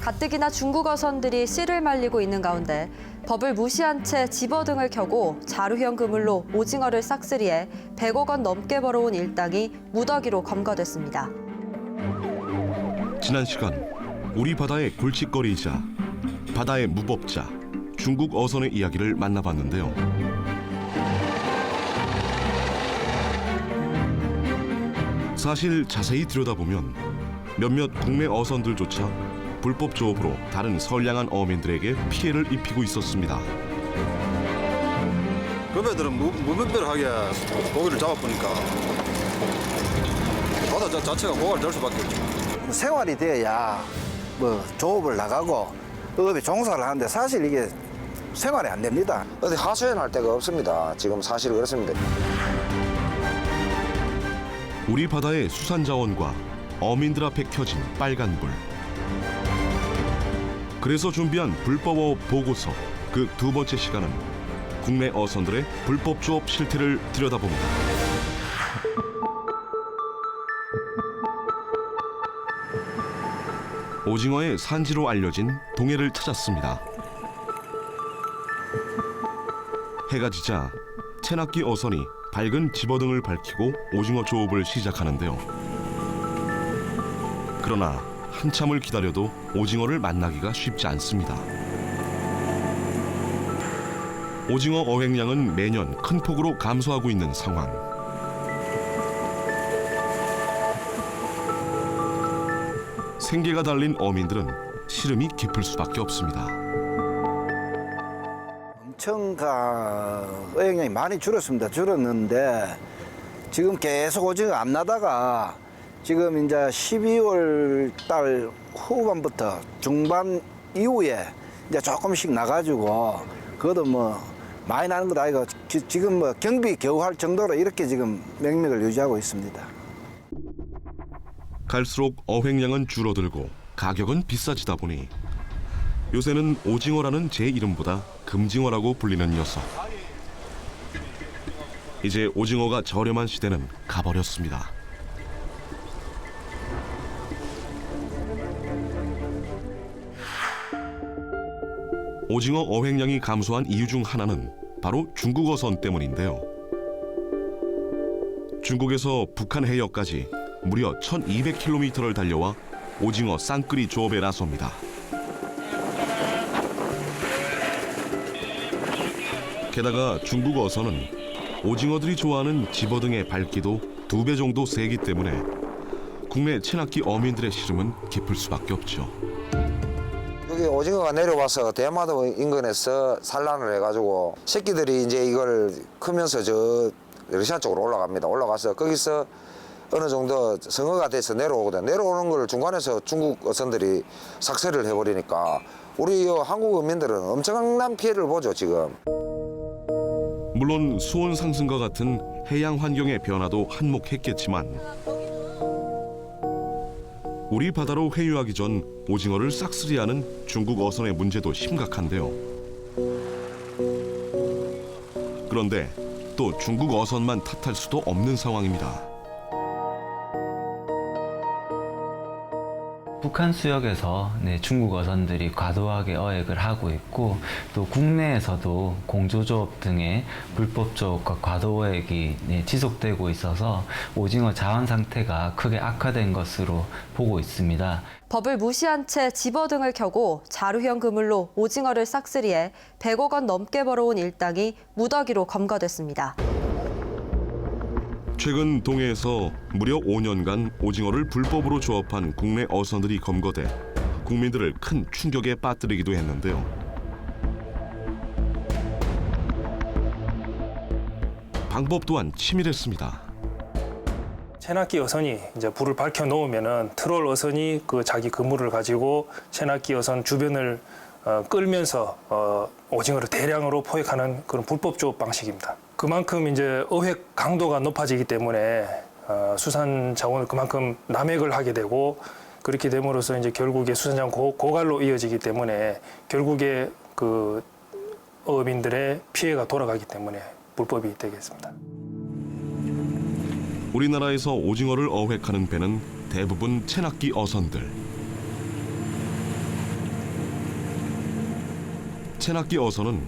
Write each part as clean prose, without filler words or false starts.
가뜩이나 중국 어선들이 씨를 말리고 있는 가운데 법을 무시한 채 집어등을 켜고 자루형 그물로 오징어를 싹쓸이해 100억 원 넘게 벌어온 일당이 무더기로 검거됐습니다. 지난 시간 우리 바다의 골칫거리이자 바다의 무법자 중국 어선의 이야기를 만나봤는데요. 사실 자세히 들여다보면 몇몇 국내 어선들조차 불법 조업으로 다른 선량한 어민들에게 피해를 입히고 있었습니다. 그배들은 무분별하게 고기를 잡아보니까 바다 자체가 고갈이 될 수밖에 없죠. 생활이 돼야 조업을 나가고 업에 종사를 하는데 사실 이게 생활이 안 됩니다. 어디 하소연할 데가 없습니다. 지금 사실 그렇습니다. 우리 바다의 수산자원과 어민들 앞에 켜진 빨간불. 그래서 준비한 불법어업 보고서 그 두 번째 시간은 국내 어선들의 불법 조업 실태를 들여다봅니다. 오징어의 산지로 알려진 동해를 찾았습니다. 해가 지자 채낚기 어선이 밝은 집어등을 밝히고 오징어 조업을 시작하는데요. 그러나 한참을 기다려도 오징어를 만나기가 쉽지 않습니다. 오징어 어획량은 매년 큰 폭으로 감소하고 있는 상황. 생계가 달린 어민들은 시름이 깊을 수밖에 없습니다. 엄청 어획량이 많이 줄었는데 지금 계속 오징어 안 나다가 지금 이제 12월 달 후반부터 중반 이후에 이제 조금씩 나가지고 그것도 많이 나는 건 아니고 지금 경비 겨우 할 정도로 이렇게 지금 명맥을 유지하고 있습니다. 갈수록 어획량은 줄어들고 가격은 비싸지다 보니 요새는 오징어라는 제 이름보다 금징어라고 불리는 녀석. 이제 오징어가 저렴한 시대는 가버렸습니다. 오징어 어획량이 감소한 이유 중 하나는 바로 중국 어선 때문인데요. 중국에서 북한 해역까지 무려 1200km를 달려와 오징어 쌍끌이 조업에 나섭니다. 게다가 중국 어선은 오징어들이 좋아하는 집어등의 밝기도 2배 정도 세기 때문에 국내 채낚기 어민들의 시름은 깊을 수밖에 없죠. 여기 오징어가 내려와서 대마도 인근에서 산란을 해가지고 새끼들이 이제 이걸 크면서 저 러시아 쪽으로 올라갑니다. 올라가서 거기서 어느 정도 성어가 돼서 내려오거든. 내려오는 걸 중간에서 중국 어선들이 삭제를 해버리니까 우리 한국 어민들은 엄청난 피해를 보죠, 지금. 물론 수온 상승과 같은 해양 환경의 변화도 한몫했겠지만 우리 바다로 회유하기 전 오징어를 싹쓸이하는 중국 어선의 문제도 심각한데요. 그런데 또 중국 어선만 탓할 수도 없는 상황입니다. 북한 수역에서 중국 어선들이 과도하게 어획을 하고 있고 또 국내에서도 공조조업 등의 불법 조업과 과도 어획이 지속되고 있어서 오징어 자원 상태가 크게 악화된 것으로 보고 있습니다. 법을 무시한 채 집어등을 켜고 자루형 그물로 오징어를 싹쓸이해 100억 원 넘게 벌어온 일당이 무더기로 검거됐습니다. 최근 동해에서 무려 5년간 오징어를 불법으로 조업한 국내 어선들이 검거돼 국민들을 큰 충격에 빠뜨리기도 했는데요. 방법 또한 치밀했습니다. 채낚기 어선이 이제 불을 밝혀 놓으면은 트롤 어선이 그 자기 그물을 가지고 채낚기 어선 주변을 끌면서 오징어를 대량으로 포획하는 그런 불법 조업 방식입니다. 그만큼 이제 어획 강도가 높아지기 때문에 수산 자원을 그만큼 남획을 하게 되고 그렇게 됨으로써 이제 결국에 수산 자원 고갈로 이어지기 때문에 결국에 그 어민들의 피해가 돌아가기 때문에 불법이 되겠습니다. 우리나라에서 오징어를 어획하는 배는 대부분 채낚기 어선들. 체납기 어선은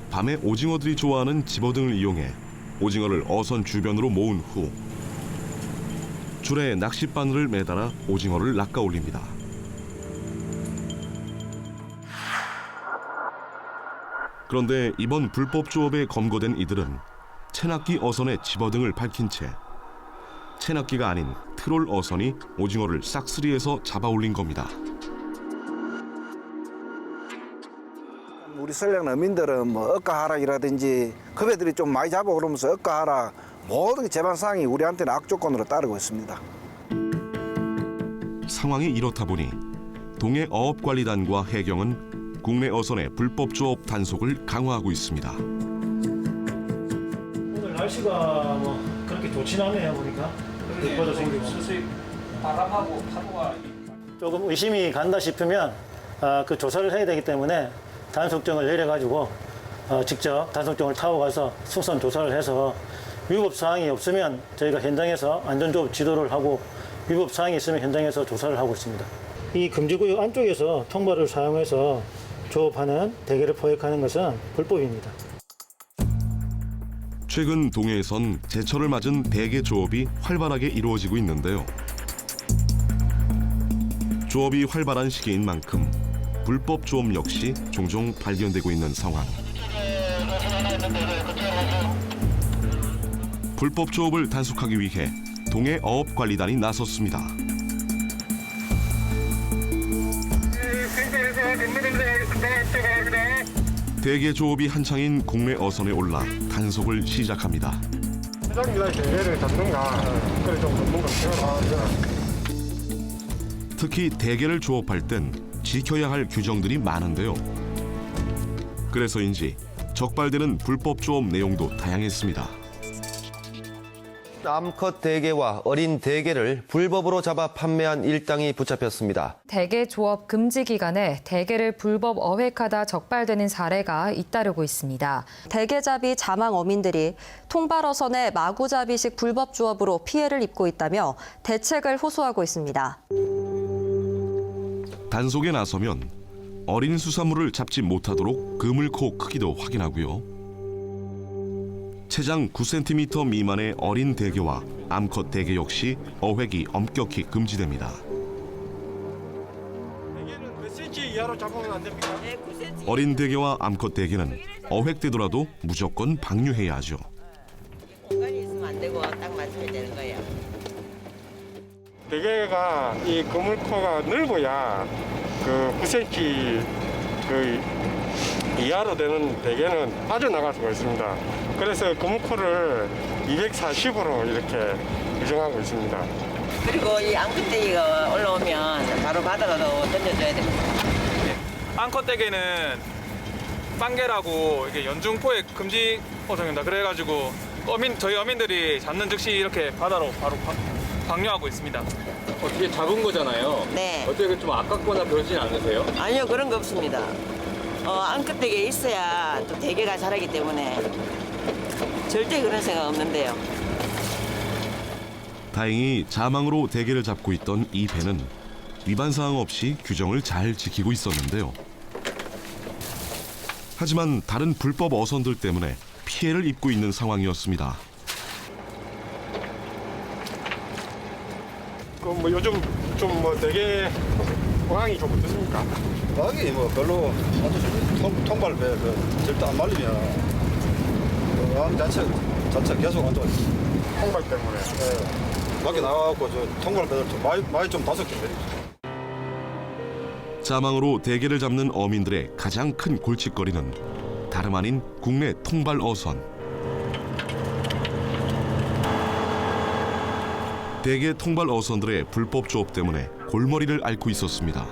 밤에 오징어들이 좋아하는 집어등을 이용해 오징어를 어선 주변으로 모은 후 줄에 낚싯바늘을 매달아 오징어를 낚아 올립니다. 그런데 이번 불법 조업에 검거된 이들은 체납기 어선의 집어등을 밝힌 채 체납기가 아닌 트롤 어선이 오징어를 싹쓸이해서 잡아 올린 겁니다. 우리 선량 어민들은 뭐 억가하락이라든지 급여들이 좀 많이 잡아 그러면서 억가하락 모든 재반상이 우리한테는 악조건으로 따르고 있습니다. 상황이 이렇다 보니 동해 어업관리단과 해경은 국내 어선의 불법 조업 단속을 강화하고 있습니다. 오늘 날씨가 뭐 그렇게 좋진 않네요 보니까. 네, 수수히 바람하고 파도가 조금 의심이 간다 싶으면 그 조사를 해야 되기 때문에 단속정을 내려가지고 직접 단속정을 타고 가서 수선 조사를 해서 위법 사항이 없으면 저희가 현장에서 안전조업 지도를 하고 위법 사항이 있으면 현장에서 조사를 하고 있습니다. 이 금지구역 안쪽에서 통발을 사용해서 조업하는 대게를 포획하는 것은 불법입니다. 최근 동해에선 제철을 맞은 대게 조업이 활발하게 이루어지고 있는데요. 조업이 활발한 시기인 만큼 불법 조업 역시 종종 발견되고 있는 상황. 불법 조업을 단속하기 위해 동해 어업관리단이 나섰습니다. 대게 조업이 한창인 국내 어선에 올라 단속을 시작합니다. 특히 대게를 조업할 땐 지켜야 할 규정들이 많은데요. 그래서인지 적발되는 불법 조업 내용도 다양했습니다. 암컷 대게와 어린 대게를 불법으로 잡아 판매한 일당이 붙잡혔습니다. 대게 조업 금지 기간에 대게를 불법 어획하다 적발되는 사례가 잇따르고 있습니다. 대게잡이 자망 어민들이 통발어선의 마구잡이식 불법 조업으로 피해를 입고 있다며 대책을 호소하고 있습니다. 단속에 나서면 어린 수산물을 잡지 못하도록 그물코 크기도 확인하고요. 체장 9cm 미만의 어린 대게와 암컷 대게 역시 어획이 엄격히 금지됩니다. 대게는 몇 cm 이하로 잡으면 안 됩니까? 네, 9cm. 어린 대게와 암컷 대게는 어획되더라도 무조건 방류해야 하죠. 공간이 있으면 안 되고 딱 맞춰야 되는 거예요. 대게가 이 그물코가 넓어야 그 9cm 그 이하로 되는 대게는 빠져나갈 수가 있습니다. 그래서 그물코를 240으로 이렇게 규정하고 있습니다. 그리고 이 앙컷대기가 올라오면 바로 바다로 던져줘야 됩니다. 앙컷대게는 빵게라고 이게 연중포획 금지 어종입니다. 그래가지고 저희 어민들이 잡는 즉시 이렇게 바다로 바로 방류하고 있습니다. 어떻게 잡은 거잖아요. 네. 어떻게 좀 아깝거나 그러진 않으세요? 아니요, 그런 거 없습니다. 앙컷대게 있어야 또 대게가 자라기 때문에 절대 그런 생각 없는데요. 다행히 자망으로 대게를 잡고 있던 이 배는 위반 사항 없이 규정을 잘 지키고 있었는데요. 하지만 다른 불법 어선들 때문에 피해를 입고 있는 상황이었습니다. 뭐 요즘 좀 뭐 대게 어항이 좀 어떻습니까? 어항이 뭐 별로 통발 배 절대 안 말리면 어항 자체 계속 안 좋아요. 통발 때문에. 네. 밖에 나가고 저 통발 배들 좀 많이 좀 다섯 개 내리죠. 자망으로 대게를 잡는 어민들의 가장 큰 골칫거리는 다름 아닌 국내 통발 어선. 대게 통발 어선들의 불법 조업 때문에 골머리를 앓고 있었습니다.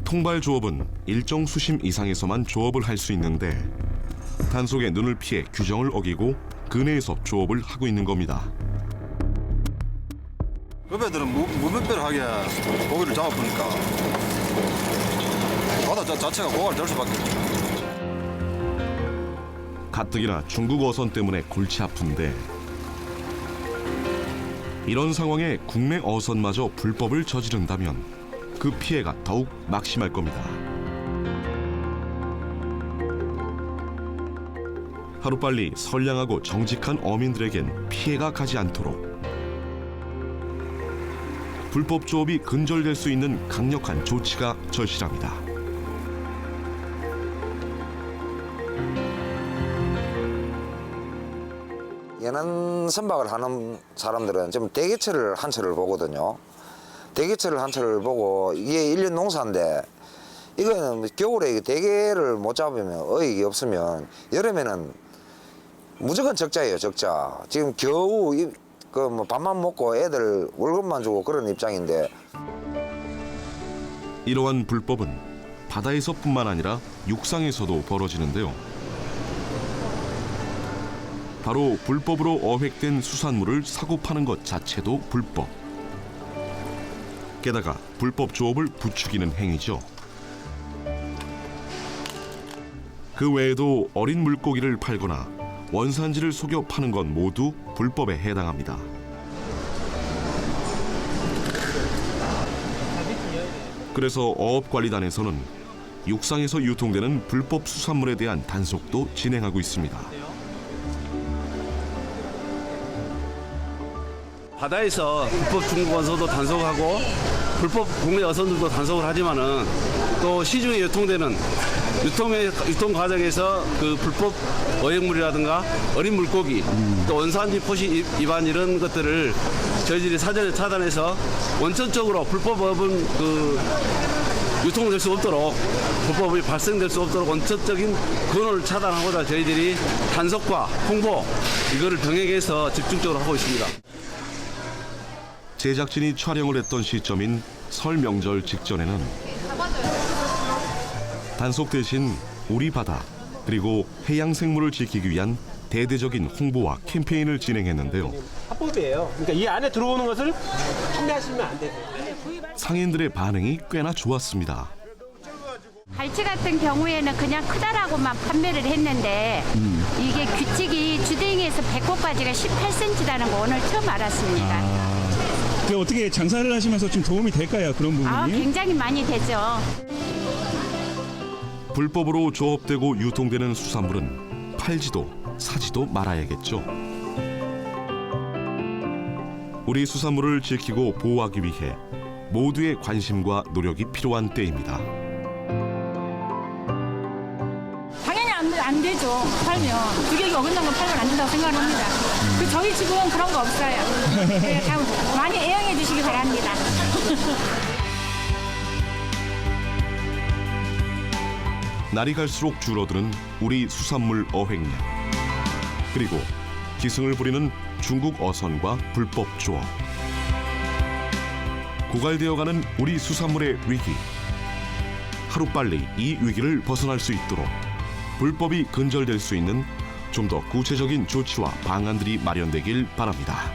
통발 조업은 일정 수심 이상에서만 조업을 할 수 있는데 단속에 눈을 피해 규정을 어기고 근해에서 조업을 하고 있는 겁니다. 급여들은 무분별하게 고기를 잡아보니까 바다 자체가 고갈이 될 수밖에 없죠. 가뜩이나 중국 어선 때문에 골치 아픈데 이런 상황에 국내 어선마저 불법을 저지른다면 그 피해가 더욱 막심할 겁니다. 하루빨리 선량하고 정직한 어민들에겐 피해가 가지 않도록 불법 조업이 근절될 수 있는 강력한 조치가 절실합니다. 연안 선박을 하는 사람들은 좀 대게철을 한 철을 보거든요. 대게철을 한 철을 보고 이게 1년 농사인데 이거는 겨울에 대게를 못 잡으면 어획이 없으면 여름에는 무조건 적자예요, 적자. 지금 겨우 뭐 밥만 먹고 애들 월급만 주고 그런 입장인데. 이러한 불법은 바다에서뿐만 아니라 육상에서도 벌어지는데요. 바로 불법으로 어획된 수산물을 사고 파는 것 자체도 불법. 게다가 불법 조업을 부추기는 행위죠. 그 외에도 어린 물고기를 팔거나 원산지를 속여 파는 건 모두 불법에 해당합니다. 그래서 어업관리단에서는 육상에서 유통되는 불법 수산물에 대한 단속도 진행하고 있습니다. 바다에서 불법 중국 어선도 단속하고 불법 국내 어선들도 단속을 하지만은 또 시중에 유통되는 유통 과정에서 그 불법 어획물이라든가 어린 물고기 또 원산지 표시 위반 이런 것들을 저희들이 사전에 차단해서 원천적으로 불법업은 그 유통될 수 없도록 불법이 발생될 수 없도록 원천적인 근원을 차단하고자 저희들이 단속과 홍보 이거를 병행해서 집중적으로 하고 있습니다. 제작진이 촬영을 했던 시점인 설 명절 직전에는 단속 대신 우리 바다 그리고 해양 생물을 지키기 위한 대대적인 홍보와 캠페인을 진행했는데요. 합법이에요. 그러니까 이 안에 들어오는 것을 판매하시면 안 되세요. 상인들의 반응이 꽤나 좋았습니다. 갈치 같은 경우에는 그냥 크다라고만 판매를 했는데 이게 규칙이 주댕이에서 배꼽까지가 18cm라는 거 오늘 처음 알았습니다. 그 어떻게 장사를 하시면서 좀 도움이 될까요? 그런 부분이? 굉장히 많이 되죠. 불법으로 조업되고 유통되는 수산물은 팔지도 사지도 말아야겠죠. 우리 수산물을 지키고 보호하기 위해 모두의 관심과 노력이 필요한 때입니다. 당연히 안 되죠. 팔면 규격이 어긋난 건 팔면 안 된다고 생각을 합니다. 저희 집은 그런 거 없어요. 네, 많이 애용해 주시기 바랍니다. 날이 갈수록 줄어드는 우리 수산물 어획량, 그리고 기승을 부리는 중국 어선과 불법 조업. 고갈되어가는 우리 수산물의 위기. 하루빨리 이 위기를 벗어날 수 있도록 불법이 근절될 수 있는 좀 더 구체적인 조치와 방안들이 마련되길 바랍니다.